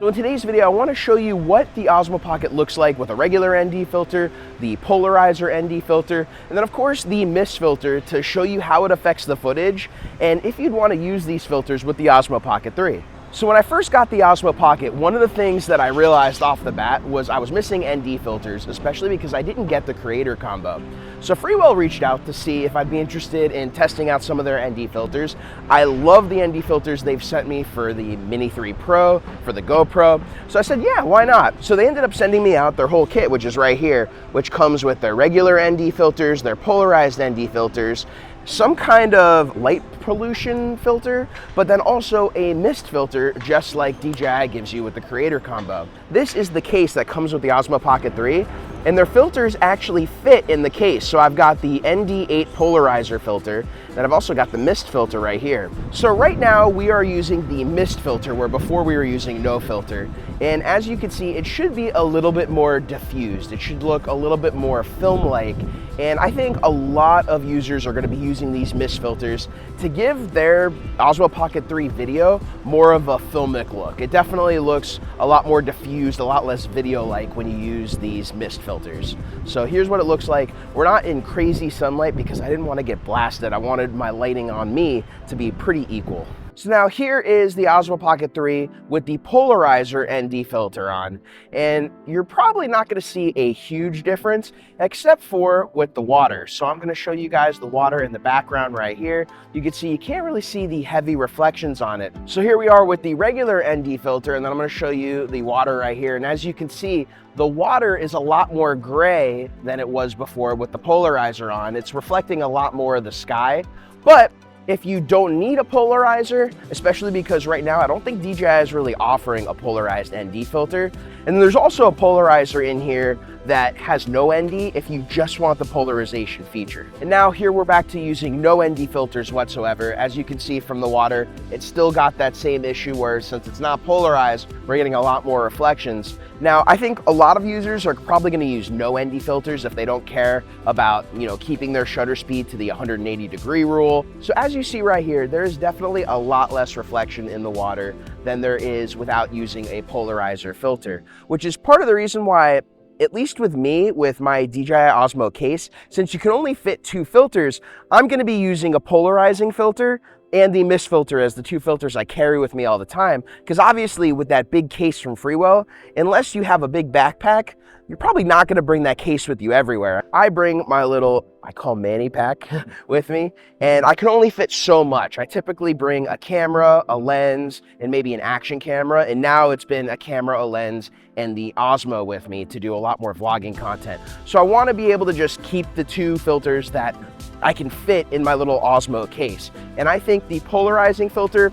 So in today's video, I want to show you what the Osmo Pocket looks like with a regular ND filter, the polarizer ND filter, and then of course the mist filter to show you how it affects the footage and if you'd want to use these filters with the Osmo Pocket 3. So when I first got the Osmo Pocket, one of the things that I realized off the bat was I was missing ND filters, especially because I didn't get the creator combo. So Freewell reached out to see if I'd be interested in testing out some of their ND filters. I love the ND filters they've sent me for the Mini 3 Pro, for the GoPro. So I said, yeah, why not? So they ended up sending me out their whole kit, which is right here, which comes with their regular ND filters, their polarized ND filters, some kind of light pollution filter, but then also a mist filter, just like DJI gives you with the creator combo. This is the case that comes with the Osmo Pocket 3, and their filters actually fit in the case. So I've got the ND8 polarizer filter, and I've also got the mist filter right here. So right now we are using the mist filter, where before we were using no filter. And as you can see, it should be a little bit more diffused. It should look a little bit more film-like. And I think a lot of users are going to be using these mist filters to give their Osmo Pocket 3 video more of a filmic look. It definitely looks a lot more diffused, a lot less video-like when you use these mist filters. So here's what it looks like. We're not in crazy sunlight because I didn't want to get blasted. I wanted my lighting on me to be pretty equal. So now here is the Osmo Pocket 3 with the polarizer ND filter on. And you're probably not going to see a huge difference except for with the water. So I'm going to show you guys the water in the background right here. You can see you can't really see the heavy reflections on it. So here we are with the regular ND filter, and then I'm going to show you the water right here. And as you can see, the water is a lot more gray than it was before with the polarizer on. It's reflecting a lot more of the sky. But if you don't need a polarizer, especially because right now I don't think DJI is really offering a polarized ND filter. And there's also a polarizer in here that has no ND if you just want the polarization feature. And now here we're back to using no ND filters whatsoever. As you can see from the water, it's still got that same issue where since it's not polarized, we're getting a lot more reflections. Now, I think a lot of users are probably going to use no ND filters if they don't care about, keeping their shutter speed to the 180-degree rule. So as you see right here, there is definitely a lot less reflection in the water than there is without using a polarizer filter, which is part of the reason why, at least with me, with my DJI Osmo case, since you can only fit 2 filters, I'm going to be using a polarizing filter and the mist filter as the 2 filters I carry with me all the time. Because obviously with that big case from Freewell, unless you have a big backpack, you're probably not going to bring that case with you everywhere. I bring my little, I call Manny pack with me, and I can only fit so much. I typically bring a camera, a lens, and maybe an action camera, and now it's been a camera, a lens, and the Osmo with me to do a lot more vlogging content. So I want to be able to just keep the 2 filters that I can fit in my little Osmo case. And I think the polarizing filter,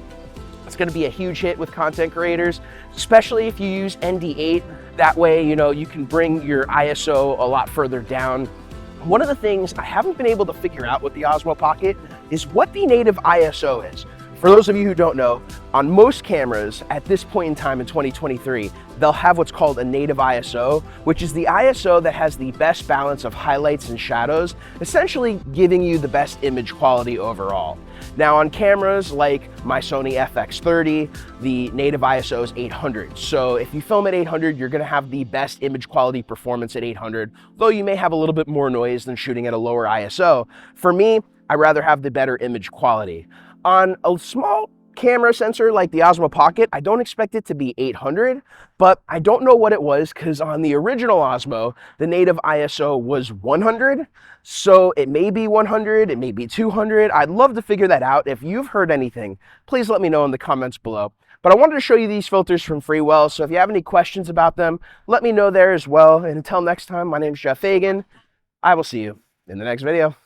it's going to be a huge hit with content creators, especially if you use ND8. That way, you can bring your ISO a lot further down. One of the things I haven't been able to figure out with the Osmo Pocket is what the native ISO is. For those of you who don't know, on most cameras at this point in time in 2023, they'll have what's called a native ISO, which is the ISO that has the best balance of highlights and shadows, essentially giving you the best image quality overall. Now on cameras like my Sony FX30, the native ISO is 800. So if you film at 800, you're gonna have the best image quality performance at 800, though you may have a little bit more noise than shooting at a lower ISO. For me, I'd rather have the better image quality. On a small camera sensor like the Osmo Pocket, I don't expect it to be 800, but I don't know what it was because on the original Osmo, the native ISO was 100. So it may be 100, it may be 200. I'd love to figure that out. If you've heard anything, please let me know in the comments below. But I wanted to show you these filters from Freewell, so if you have any questions about them, let me know there as well. And until next time, my name is Geoff Fagien. I will see you in the next video.